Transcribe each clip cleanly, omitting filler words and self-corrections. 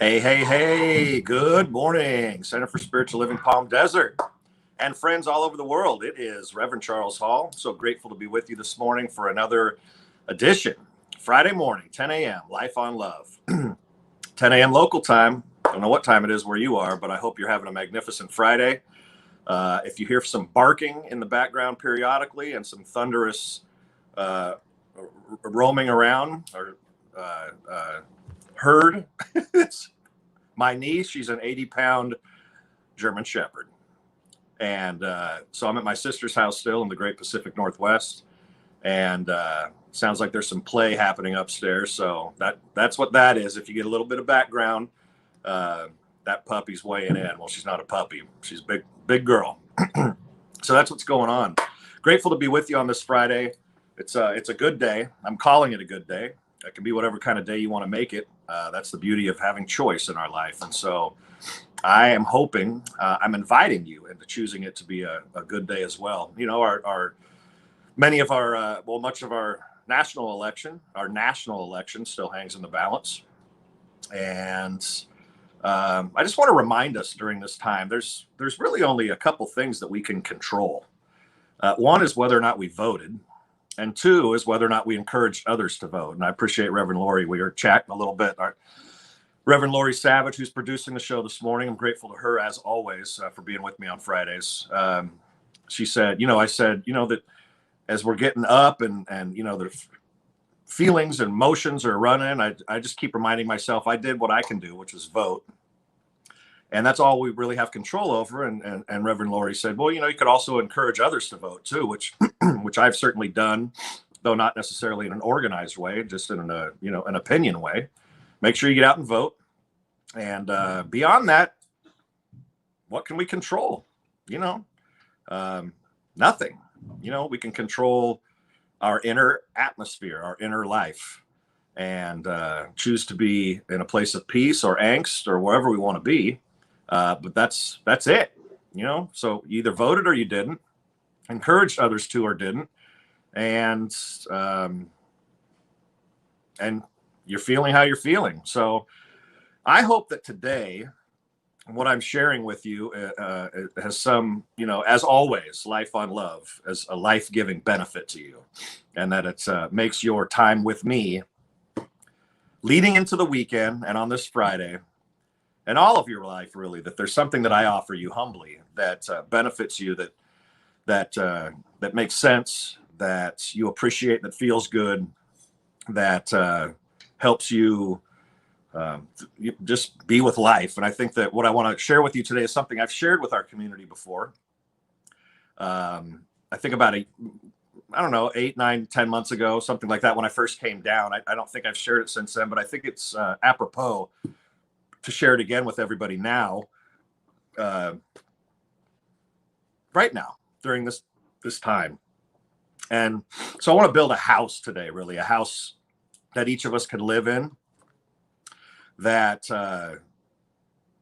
Hey, hey, hey, good morning, Center for Spiritual Living Palm Desert and friends all over the world. It is Reverend Charles Hall. So grateful to be with you this morning for another edition. Friday morning, 10 a.m., Life on Love. 10 a.m. local time. I don't know what time it is where you are, but I hope you're having a magnificent Friday. If you hear some barking in the background periodically and some thunderous uh, roaming around or herd, it's my niece. She's an 80-pound German Shepherd. And so I'm at my sister's house still in the Great Pacific Northwest. And sounds like there's some play happening upstairs. So that's what that is. If you get a little bit of background, that puppy's weighing in. Well, she's not a puppy. She's a big girl. So that's what's going on. Grateful to be with you on this Friday. It's a good day. I'm calling it a good day. It can be whatever kind of day you want to make it. That's the beauty of having choice in our life. And so I am hoping, I'm inviting you into choosing it to be a good day as well. You know, much of our national election still hangs in the balance. And I just want to remind us during this time, there's really only a couple things that we can control. One is whether or not we voted. And two is whether or not we encouraged others to vote. And I appreciate Reverend Lori. We were chatting a little bit. Reverend Lori Savage, who's producing the show this morning, I'm grateful to her, as always, for being with me on Fridays. She said, I said, that as we're getting up and the feelings and emotions are running, I just keep reminding myself I did what I can do, which is vote. And that's all we really have control over. And Reverend Lori said, well, you could also encourage others to vote too, which I've certainly done, though not necessarily in an organized way, just in an opinion way. Make sure you get out and vote. And beyond that, what can we control? Nothing. We can control our inner atmosphere, our inner life, and choose to be in a place of peace or angst or wherever we want to be. But that's it. So you either voted or you didn't, encouraged others to or didn't, and you're feeling how you're feeling. So I hope that today, what I'm sharing with you has some, as always, life on love as a life-giving benefit to you, and that it makes your time with me leading into the weekend and on this Friday and all of your life, really, that there's something that I offer you humbly that benefits you, that makes sense, that you appreciate, that feels good, that helps you just be with life. And I think that what I want to share with you today is something I've shared with our community before. I think about 8, 9, 10 months ago, something like that, when I first came down. I don't think I've shared it since then, but I think it's apropos to share it again with everybody now, right now, during this time. And so I want to build a house today, really, a house that each of us can live in, that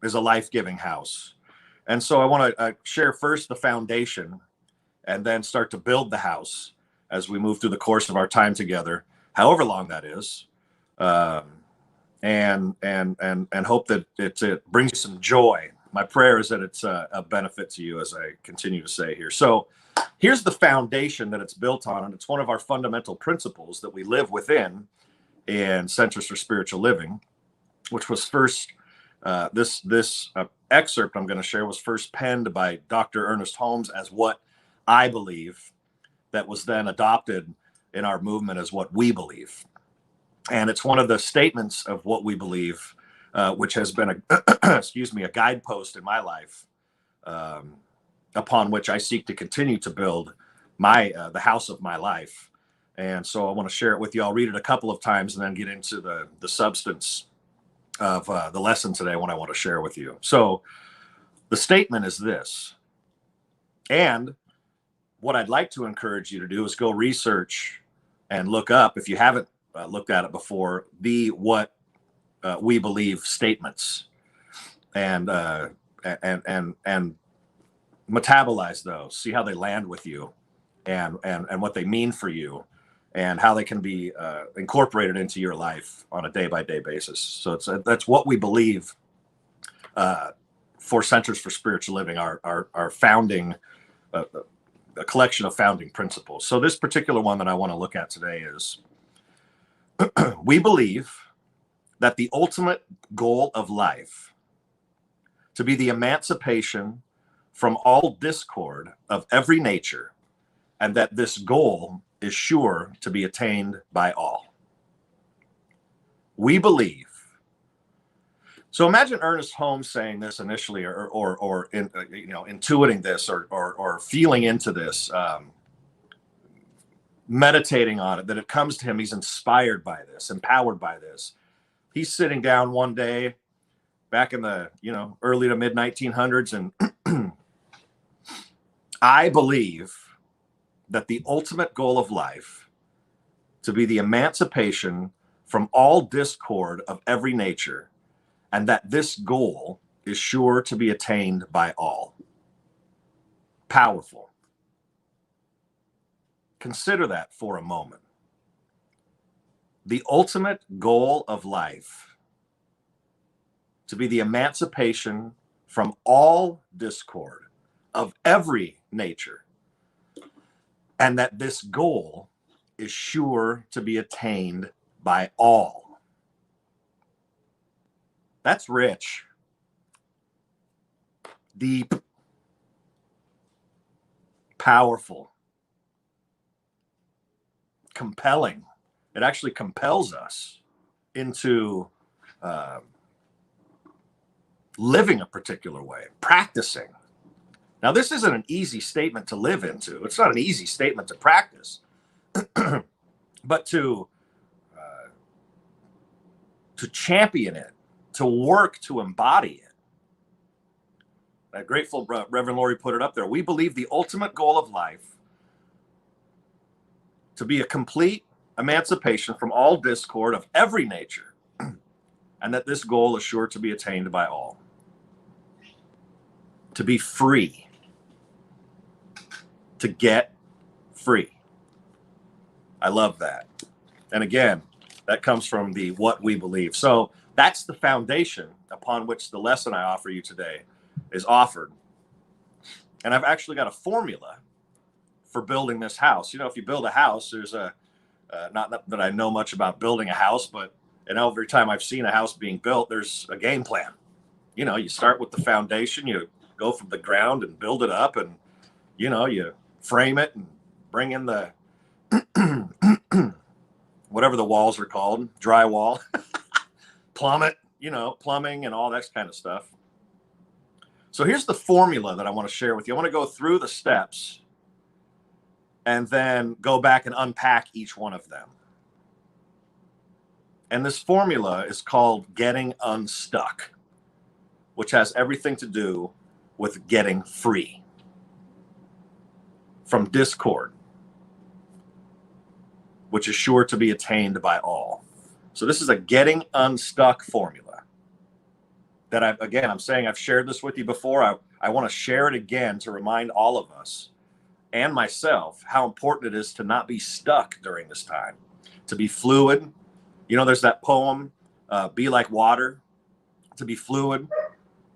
is a life-giving house. And so I want to share first the foundation and then start to build the house as we move through the course of our time together, however long that is, and hope that it brings you some joy. My prayer is that it's a benefit to you, as I continue to say here. So here's the foundation that it's built on, and it's one of our fundamental principles that we live within in Centers for Spiritual Living, which was first, this excerpt I'm going to share was first penned by Dr. Ernest Holmes as what I believe, that was then adopted in our movement as what we believe. And it's one of the statements of what we believe, which has been a guidepost in my life, upon which I seek to continue to build the house of my life. And so I want to share it with you. I'll read it a couple of times and then get into the substance of the lesson today, what I want to share with you. So the statement is this, and what I'd like to encourage you to do is go research and look up, if you haven't looked at it before, the what we believe statements, and metabolize those, see how they land with you, and what they mean for you, and how they can be incorporated into your life on a day-by-day basis. So that's what we believe for Centers for Spiritual Living, our founding, a collection of founding principles. So this particular one that I want to look at today is, we believe that the ultimate goal of life to be the emancipation from all discord of every nature, and that this goal is sure to be attained by all. We believe. So imagine Ernest Holmes saying this initially, or intuiting this, or feeling into this, meditating on it, that it comes to him. He's inspired by this, empowered by this. He's sitting down one day back in the early to mid 1900s, and I believe that the ultimate goal of life to be the emancipation from all discord of every nature, and that this goal is sure to be attained by all. Powerful. Consider that for a moment. The ultimate goal of life to be the emancipation from all discord of every nature, and that this goal is sure to be attained by all. That's rich, deep, powerful, compelling. It actually compels us into living a particular way, practicing. Now, this isn't an easy statement to live into. It's not an easy statement to practice, but to champion it, to work to embody it. That grateful Reverend Laurie put it up there. We believe the ultimate goal of life to be a complete emancipation from all discord of every nature, and that this goal is sure to be attained by all. To be free. To get free. I love that. And again, that comes from the what we believe. So that's the foundation upon which the lesson I offer you today is offered. And I've actually got a formula for building this house. If you build a house, there's not that I know much about building a house, but every time I've seen a house being built, there's a game plan. You start with the foundation, you go from the ground and build it up, and you frame it and bring in the whatever the walls are called, drywall, plummet, plumbing and all that kind of stuff. So here's the formula that I want to share with you. I want to go through the steps and then go back and unpack each one of them. And this formula is called getting unstuck, which has everything to do with getting free from discord, which is sure to be attained by all. So this is a getting unstuck formula that I'm saying I've shared this with you before. I want to share it again to remind all of us and myself how important it is to not be stuck during this time, to be fluid. There's that poem, Be Like Water, to be fluid,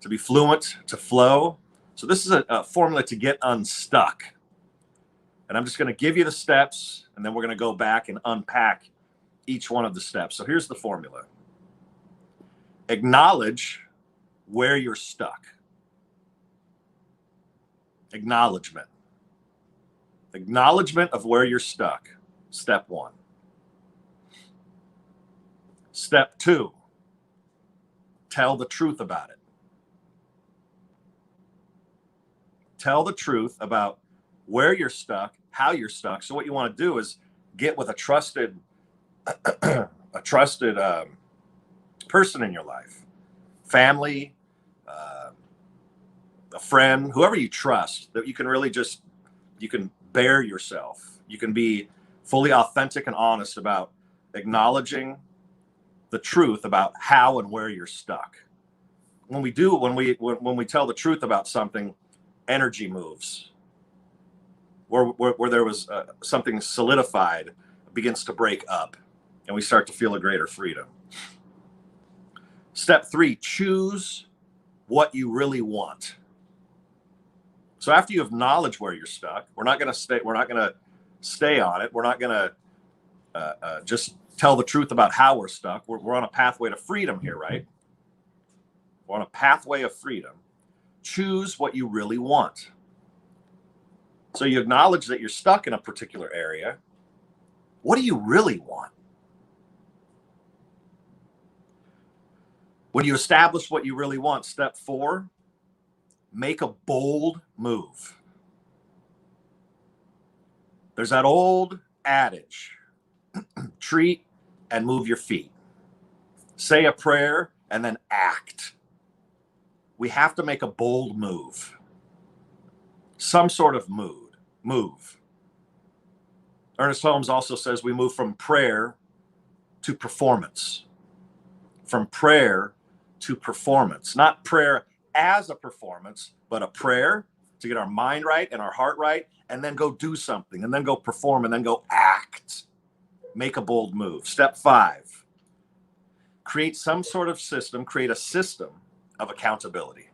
to be fluent, to flow. So this is a formula to get unstuck. And I'm just going to give you the steps, and then we're going to go back and unpack each one of the steps. So here's the formula. Acknowledge where you're stuck. Acknowledgement. Acknowledgement of where you're stuck. Step 1. Step 2. Tell the truth about it. Tell the truth about where you're stuck, how you're stuck. So what you want to do is get with a trusted person in your life, family, a friend, whoever you trust, that you can really you can bare yourself. You can be fully authentic and honest about acknowledging the truth about how and where you're stuck. When we tell the truth about something, energy moves. Where there was something solidified begins to break up and we start to feel a greater freedom. Step 3, choose what you really want. So after you acknowledge where you're stuck, we're not going to stay on it. We're not going to just tell the truth about how we're stuck. We're on a pathway to freedom here, right? We're on a pathway of freedom. Choose what you really want. So you acknowledge that you're stuck in a particular area. What do you really want? When you establish what you really want, step 4, make a bold move. There's that old adage, treat and move your feet. Say a prayer and then act. We have to make a bold move. Some sort of move. Ernest Holmes also says we move from prayer to performance. From prayer to performance. Not prayer as a performance, but a prayer to get our mind right and our heart right, and then go do something, and then go perform, and then go act. Make a bold move. Step 5, create some sort of system, create a system of accountability.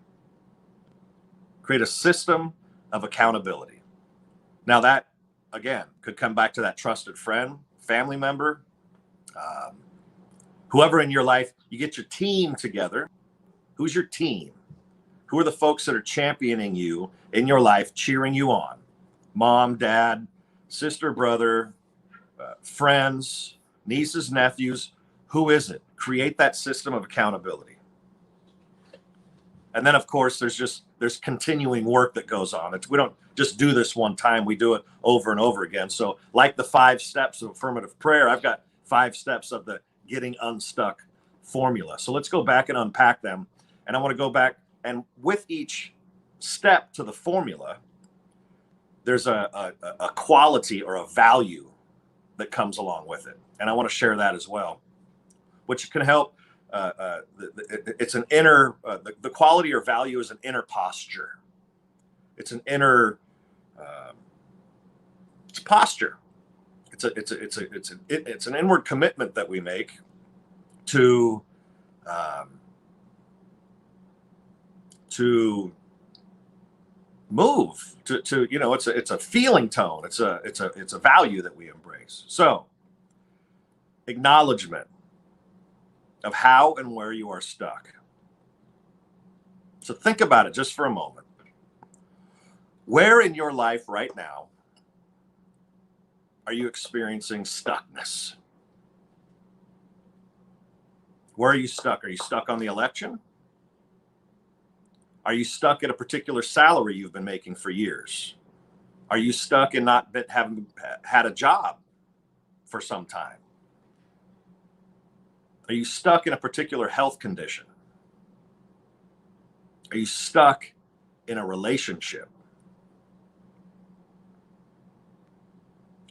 Create a system of accountability. Now that, again, could come back to that trusted friend, family member, whoever in your life. You get your team together. Who's your team? Who are the folks that are championing you in your life, cheering you on? Mom, dad, sister, brother, friends, nieces, nephews. Who is it? Create that system of accountability. And then, of course, there's continuing work that goes on. We don't just do this one time. We do it over and over again. So like the 5 steps of affirmative prayer, I've got 5 steps of the getting unstuck formula. So let's go back and unpack them. And I want to go back, and with each step to the formula, there's a quality or a value that comes along with it. And I want to share that as well, which can help. It's an inner, the quality or value is an inner posture. It's an inner, it's posture. It's an inward commitment that we make to move to it's a feeling tone. It's a value that we embrace. So acknowledgement of how and where you are stuck. So think about it just for a moment. Where in your life right now are you experiencing stuckness? Where are you stuck? Are you stuck on the election? Are you stuck at a particular salary you've been making for years? Are you stuck in not having had a job for some time? Are you stuck in a particular health condition? Are you stuck in a relationship?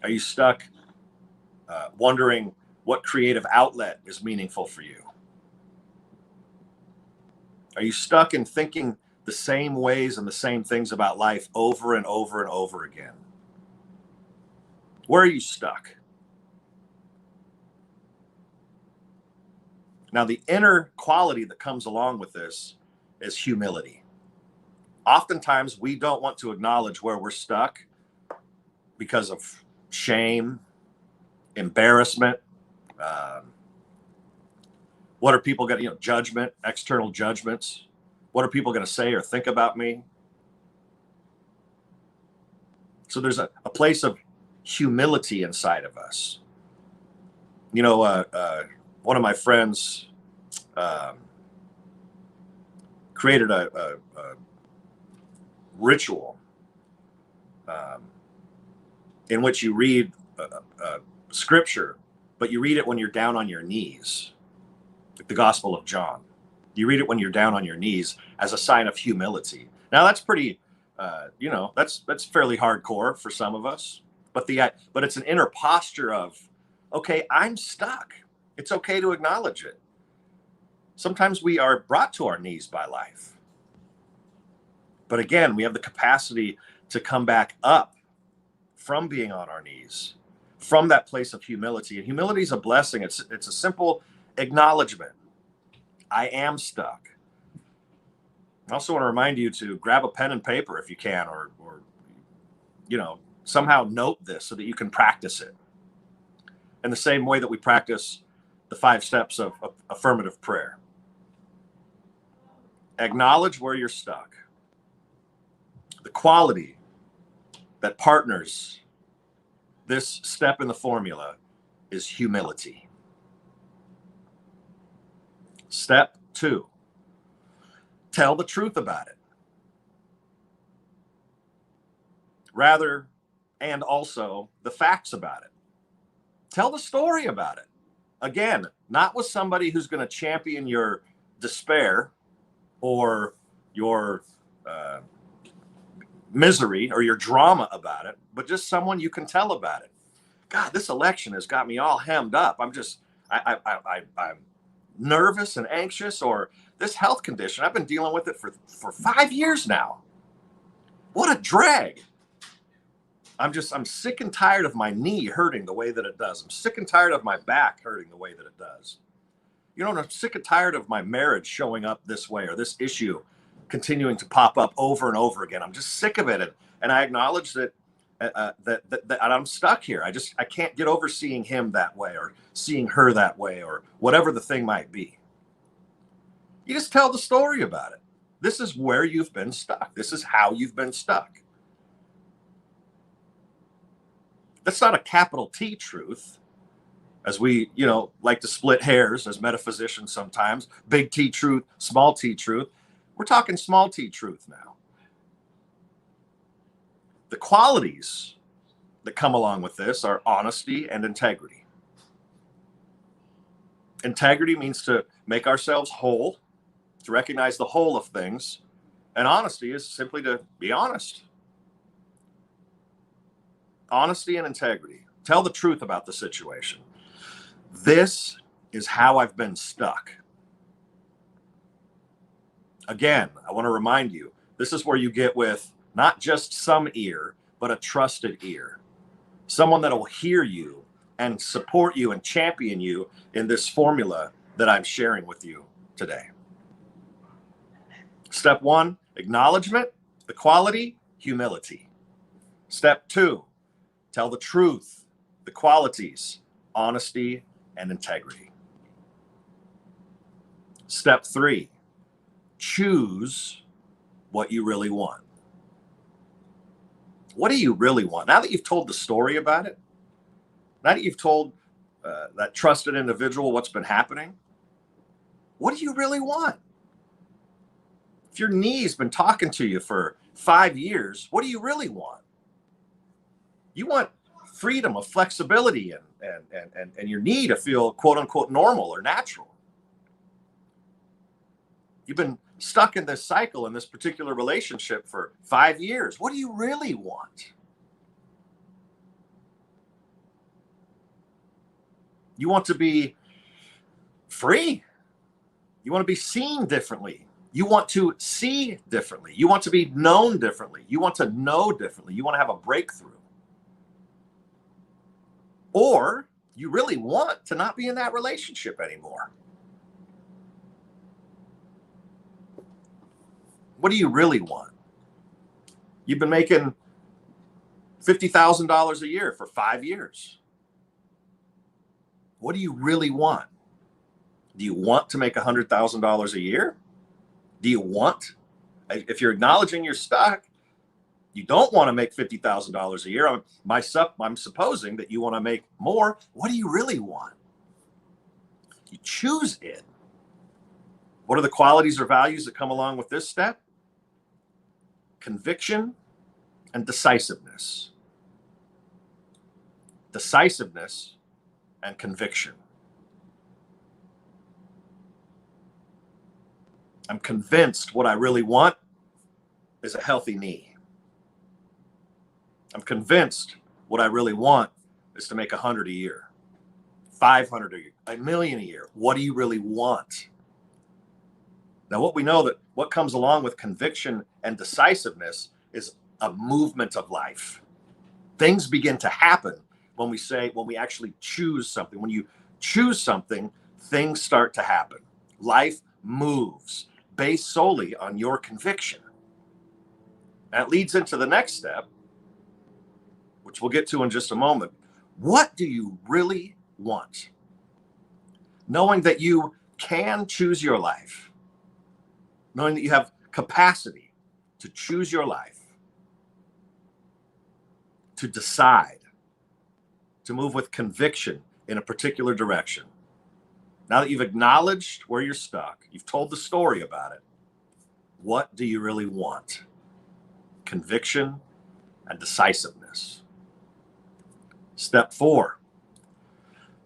Are you stuck wondering what creative outlet is meaningful for you? Are you stuck in thinking the same ways and the same things about life over and over and over again? Where are you stuck? Now, the inner quality that comes along with this is humility. Oftentimes, we don't want to acknowledge where we're stuck because of shame, embarrassment. What are people going to, judgment, external judgments? What are people going to say or think about me? So there's a place of humility inside of us. One of my friends created a ritual in which you read scripture, but you read it when you're down on your knees, like the Gospel of John. You read it when you're down on your knees as a sign of humility. Now that's pretty, that's fairly hardcore for some of us, but it's an inner posture of, okay, I'm stuck. It's okay to acknowledge it. Sometimes we are brought to our knees by life. But again, we have the capacity to come back up from being on our knees from that place of humility. And humility is a blessing. It's a simple acknowledgement. I am stuck. I also want to remind you to grab a pen and paper if you can, or somehow note this so that you can practice it in the same way that we practice the 5 steps of affirmative prayer. Acknowledge where you're stuck. The quality that partners this step in the formula is humility. Step 2, tell the truth about it. Rather, and also the facts about it. Tell the story about it. Again, not with somebody who's going to champion your despair or your misery or your drama about it, but just someone you can tell about it. God, this election has got me all hemmed up. I'm nervous and anxious, or this health condition, I've been dealing with it for 5 years now. What a drag. I'm sick and tired of my knee hurting the way that it does. I'm sick and tired of my back hurting the way that it does. I'm sick and tired of my marriage showing up this way, or this issue continuing to pop up over and over again. I'm just sick of it. And I acknowledge that I'm stuck here. I can't get over seeing him that way, or seeing her that way, or whatever the thing might be. You just tell the story about it. This is where you've been stuck. This is how you've been stuck. That's not a capital T truth, as we, like to split hairs as metaphysicians sometimes. Big T truth, small T truth. We're talking small T truth now. The qualities that come along with this are honesty and integrity. Integrity means to make ourselves whole, to recognize the whole of things. And honesty is simply to be honest. Honesty and integrity. Tell the truth about the situation. This is how I've been stuck. Again, I want to remind you, this is where you get with not just some ear, but a trusted ear. Someone that will hear you and support you and champion you in this formula that I'm sharing with you today. Step 1, acknowledgement, the quality, humility. Step 2, tell the truth, the qualities, honesty, and integrity. Step 3, choose what you really want. What do you really want? Now that you've told the story about it, now that you've told that trusted individual what's been happening, what do you really want? If your knee's been talking to you for 5 years, what do you really want? You want freedom of flexibility and your knee to feel quote unquote normal or natural. You've been stuck in this cycle, in this particular relationship for 5 years. What do you really want? You want to be free. You want to be seen differently. You want to see differently. You want to be known differently. You want to know differently. You want to have a breakthrough. Or you really want to not be in that relationship anymore. What do you really want? You've been making $50,000 a year for 5 years. What do you really want? Do you want to make $100,000 a year? Do you want, if you're acknowledging you're stuck, you don't want to make $50,000 a year. I'm supposing that you want to make more. What do you really want? You choose it. What are the qualities or values that come along with this step? Conviction and decisiveness. Decisiveness and conviction. I'm convinced what I really want is a healthy knee. I'm convinced what I really want is to make 100 a year, 500 a year, $1 million a year. What do you really want? Now, what we know that what comes along with conviction and decisiveness is a movement of life. Things begin to happen when we actually choose something. When you choose something, things start to happen. Life moves based solely on your conviction. That leads into the next step, which we'll get to in just a moment. What do you really want? Knowing that you can choose your life, knowing that you have capacity to choose your life, to decide, to move with conviction in a particular direction. Now that you've acknowledged where you're stuck, you've told the story about it, what do you really want? Conviction and decisiveness. Step 4,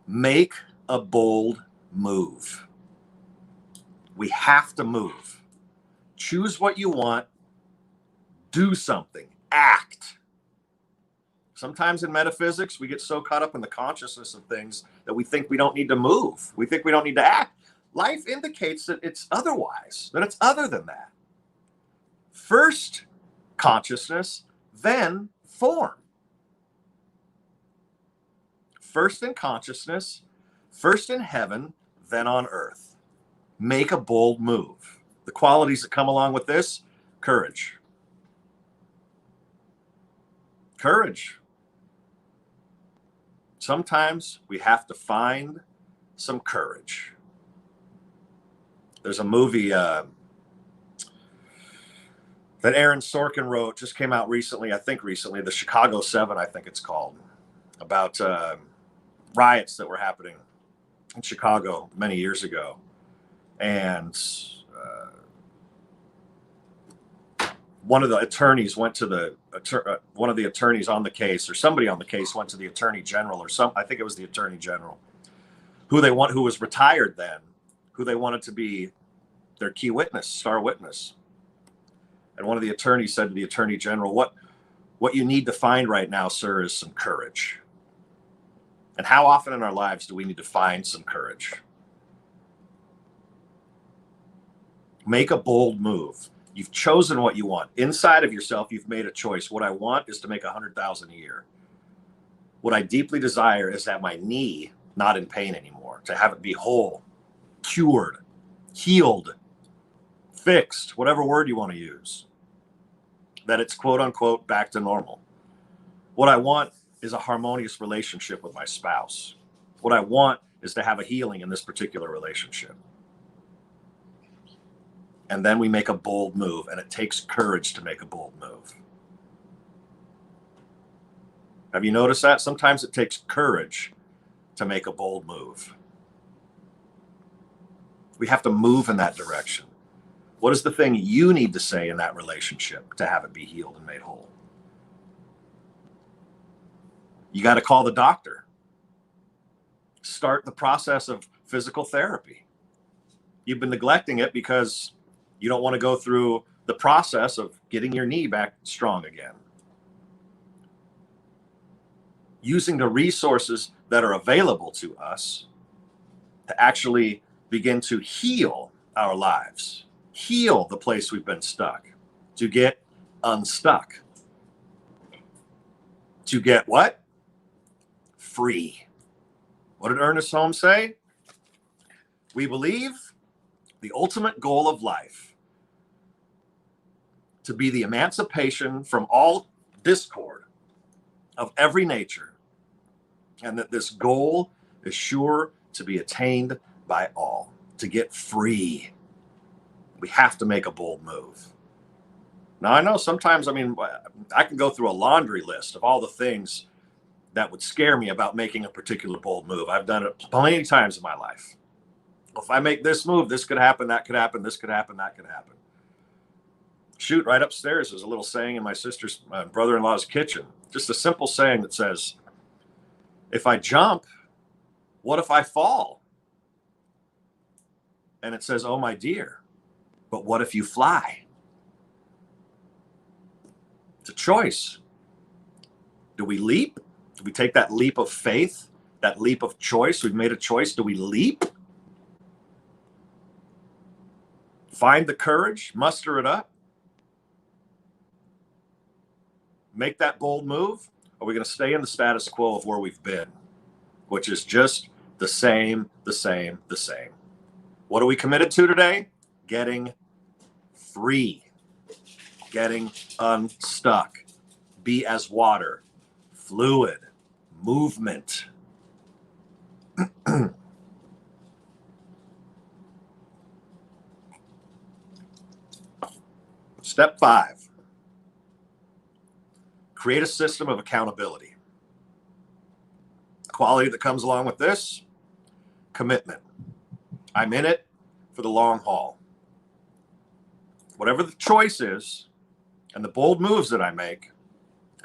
make a bold move. We have to move. Choose what you want, do something, act. Sometimes in metaphysics, we get so caught up in the consciousness of things that we think we don't need to move. We think we don't need to act. Life indicates that it's otherwise, that it's other than that. First consciousness, then form. First in consciousness, first in heaven, then on earth. Make a bold move. The qualities that come along with this: courage. Courage. Sometimes we have to find some courage. There's a movie that Aaron Sorkin wrote, just came out recently, The Chicago 7, I think it's called, about riots that were happening in Chicago many years ago. And one of the attorneys went to one of the attorneys on the case, or somebody on the case went to the attorney general, I think it was the attorney general, who was retired then, who they wanted to be their key witness, star witness. And one of the attorneys said to the attorney general, what you need to find right now, sir, is some courage. And how often in our lives do we need to find some courage? Make a bold move. You've chosen what you want. Inside of yourself, you've made a choice. What I want is to make $100,000 a year. What I deeply desire is that my knee not in pain anymore, to have it be whole, cured, healed, fixed, whatever word you want to use, that it's quote unquote back to normal. What I want is a harmonious relationship with my spouse. What I want is to have a healing in this particular relationship. And then we make a bold move, and it takes courage to make a bold move. Have you noticed that? Sometimes it takes courage to make a bold move. We have to move in that direction. What is the thing you need to say in that relationship to have it be healed and made whole? You got to call the doctor. Start the process of physical therapy. You've been neglecting it because you don't want to go through the process of getting your knee back strong again. Using the resources that are available to us to actually begin to heal our lives, heal the place we've been stuck, to get unstuck, to get what? Free. What did Ernest Holmes say? We believe the ultimate goal of life to be the emancipation from all discord of every nature, and that this goal is sure to be attained by all. To get free, we have to make a bold move. Now, I know sometimes, I can go through a laundry list of all the things that would scare me about making a particular bold move. I've done it plenty of times in my life. If I make this move, this could happen, that could happen, this could happen, that could happen. Shoot, right upstairs, there's a little saying in my brother-in-law's kitchen. Just a simple saying that says, if I jump, what if I fall? And it says, oh, my dear, but what if you fly? It's a choice. Do we leap? Do we take that leap of faith, that leap of choice? We've made a choice. Do we leap? Find the courage, muster it up, make that bold move, are we going to stay in the status quo of where we've been, which is just the same, the same, the same? What are we committed to today? Getting free, getting unstuck, be as water, fluid, movement. Step 5, create a system of accountability. Quality that comes along with this, commitment. I'm in it for the long haul. Whatever the choice is and the bold moves that I make,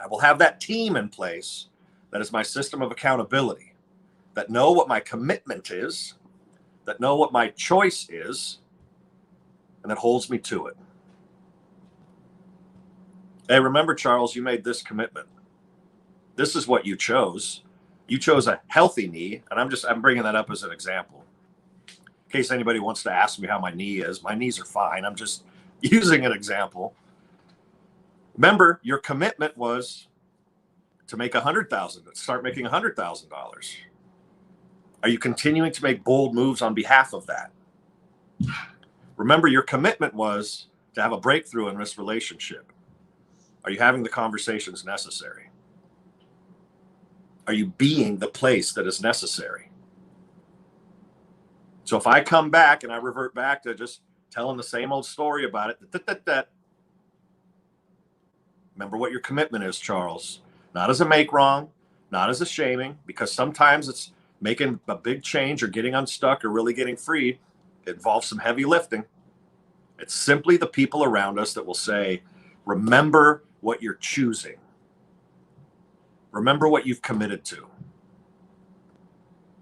I will have that team in place that is my system of accountability, that know what my commitment is, that know what my choice is, and that holds me to it. Hey, remember, Charles, you made this commitment. This is what you chose. You chose a healthy knee, and I'm bringing that up as an example. In case anybody wants to ask me how my knee is, my knees are fine. I'm just using an example. Remember, your commitment was to make $100,000, start making $100,000. Are you continuing to make bold moves on behalf of that? Remember, your commitment was to have a breakthrough in this relationship. Are you having the conversations necessary? Are you being the place that is necessary? So if I come back and I revert back to just telling the same old story about it, remember what your commitment is, Charles. Not as a make wrong, not as a shaming, because sometimes it's making a big change or getting unstuck or really getting free. It involves some heavy lifting. It's simply the people around us that will say, remember what you're choosing. Remember what you've committed to.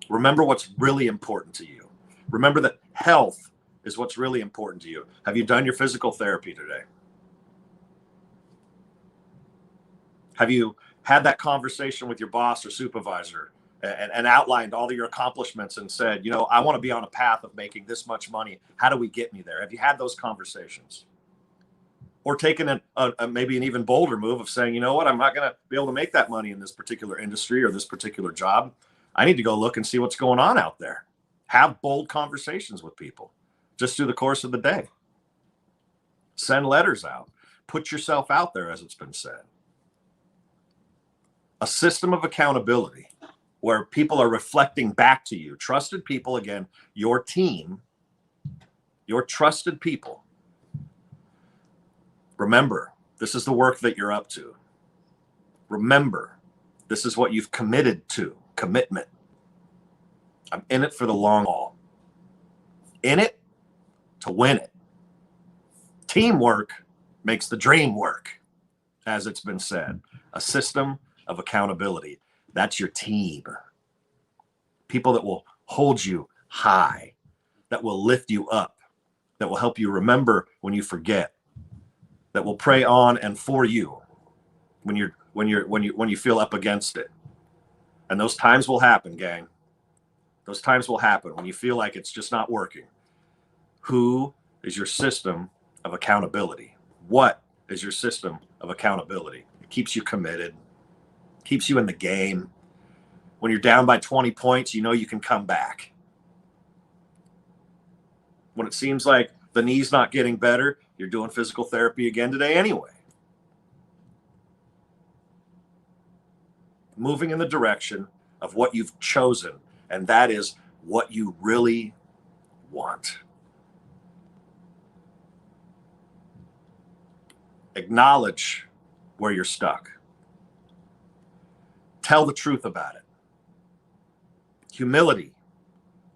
Remember what's really important to you. Remember that health is what's really important to you. Have you done your physical therapy today? Have you had that conversation with your boss or supervisor and outlined all of your accomplishments and said, I want to be on a path of making this much money. How do we get me there? Have you had those conversations? Or taken maybe an even bolder move of saying, you know what, I'm not going to be able to make that money in this particular industry or this particular job. I need to go look and see what's going on out there. Have bold conversations with people just through the course of the day. Send letters out. Put yourself out there, as it's been said. A system of accountability where people are reflecting back to you. Trusted people, again, your team, your trusted people. Remember, this is the work that you're up to. Remember, this is what you've committed to. Commitment. I'm in it for the long haul. In it to win it. Teamwork makes the dream work, as it's been said. A system of accountability. That's your team. People that will hold you high, that will lift you up, that will help you remember when you forget, that will pray on and for you when you feel up against it. And those times will happen, gang. Those times will happen when you feel like it's just not working. Who is your system of accountability? What is your system of accountability? It keeps you committed, keeps you in the game. When you're down by 20 points, you can come back. When it seems like the knee's not getting better, you're doing physical therapy again today anyway. Moving in the direction of what you've chosen, and that is what you really want. Acknowledge where you're stuck. Tell the truth about it. Humility,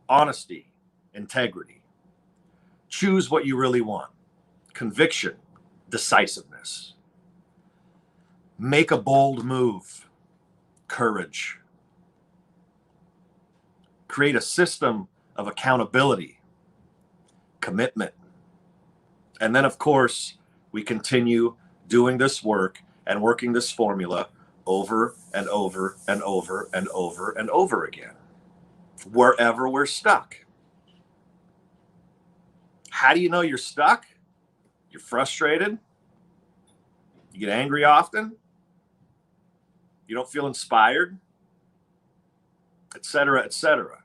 honesty, integrity. Choose what you really want. Conviction, decisiveness. Make a bold move. Courage. Create a system of accountability. Commitment. And then, of course, we continue doing this work and working this formula over and over and over and over and over again, wherever we're stuck. How do you know you're stuck? You're frustrated? You get angry often? you don't feel inspired, etc., etc.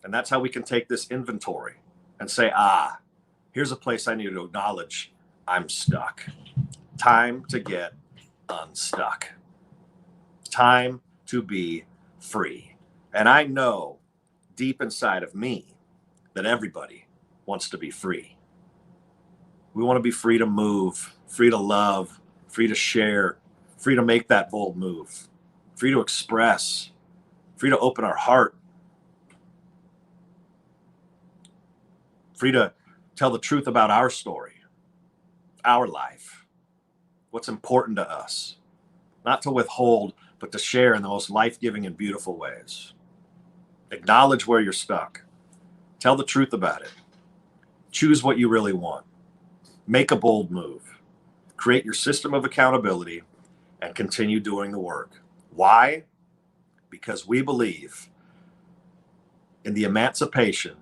And that's how we can take this inventory and say, here's a place I need to acknowledge I'm stuck. Time to get unstuck. Time to be free. And I know deep inside of me that everybody wants to be free. We want to be free to move, free to love, free to share, free to make that bold move, free to express, free to open our heart, free to tell the truth about our story, our life, what's important to us, not to withhold, but to share in the most life-giving and beautiful ways. Acknowledge where you're stuck. Tell the truth about it. Choose what you really want. Make a bold move. Create your system of accountability and continue doing the work. Why? Because we believe in the emancipation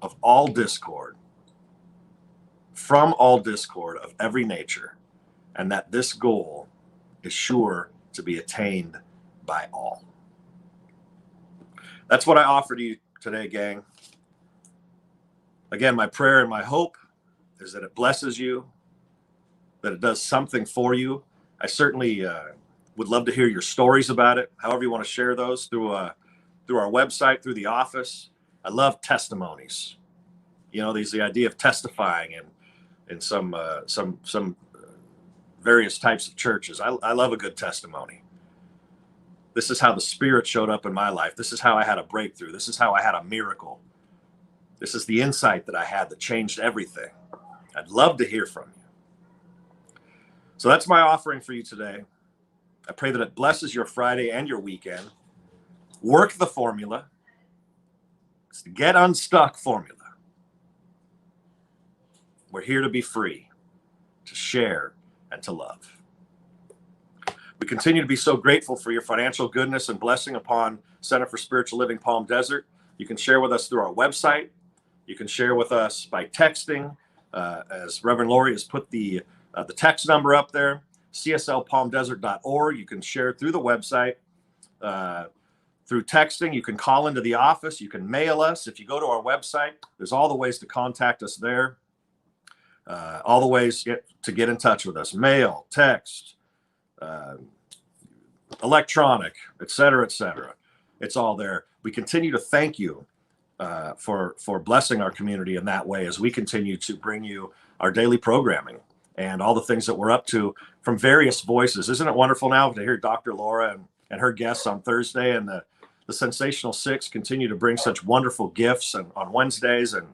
of all discord, from all discord of every nature, and that this goal is sure to be attained by all. That's what I offer to you today, gang. Again, my prayer and my hope is that it blesses you, that it does something for you. I certainly would love to hear your stories about it, however you want to share those through our website, through the office. I love testimonies. You know, the idea of testifying in some various types of churches. I love a good testimony. This is how the Spirit showed up in my life. This is how I had a breakthrough. This is how I had a miracle. This is the insight that I had that changed everything. I'd love to hear from you. So that's my offering for you today. I pray that it blesses your Friday and your weekend. Work the formula. It's the Get Unstuck formula. We're here to be free, to share, and to love. We continue to be so grateful for your financial goodness and blessing upon Center for Spiritual Living Palm Desert. You can share with us through our website. You can share with us by texting, as Reverend Lori has put the text number up there, cslpalmdesert.org. You can share through the website, through texting. You can call into the office. You can mail us. If you go to our website, there's all the ways to contact us there. All the ways to get in touch with us: mail, text, electronic, et cetera, et cetera. It's all there. We continue to thank you for blessing our community in that way as we continue to bring you our daily programming and all the things that we're up to from various voices. Isn't it wonderful now to hear Dr. Laura and her guests on Thursday, and the Sensational Six continue to bring such wonderful gifts on Wednesdays. And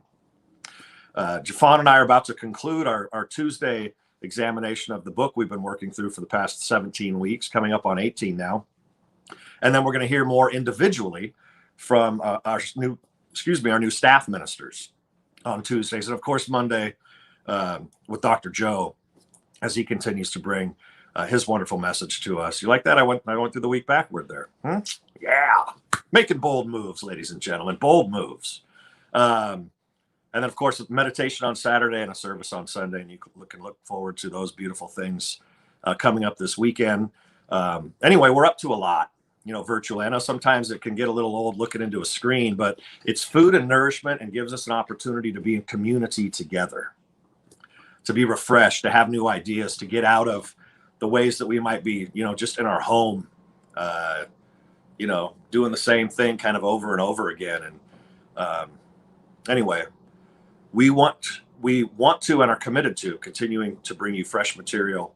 Jafon and I are about to conclude our Tuesday examination of the book we've been working through for the past 17 weeks, coming up on 18 now. And then we're going to hear more individually from our new staff ministers on Tuesdays. And of course, Monday with Dr. Joe, as he continues to bring his wonderful message to us. You like that? I went through the week backward there. Yeah. Making bold moves, ladies and gentlemen, bold moves. And then, of course, meditation on Saturday and a service on Sunday. And you can look forward to those beautiful things coming up this weekend. Anyway, we're up to a lot, virtually. I know sometimes it can get a little old looking into a screen, but it's food and nourishment and gives us an opportunity to be in community together, to be refreshed, to have new ideas, to get out of the ways that we might be, just in our home, doing the same thing kind of over and over again. And anyway, we want to and are committed to continuing to bring you fresh material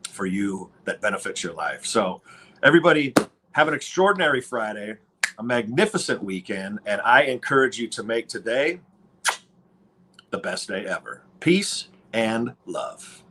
for you that benefits your life. So everybody have an extraordinary Friday, a magnificent weekend, and I encourage you to make today the best day ever. Peace and love.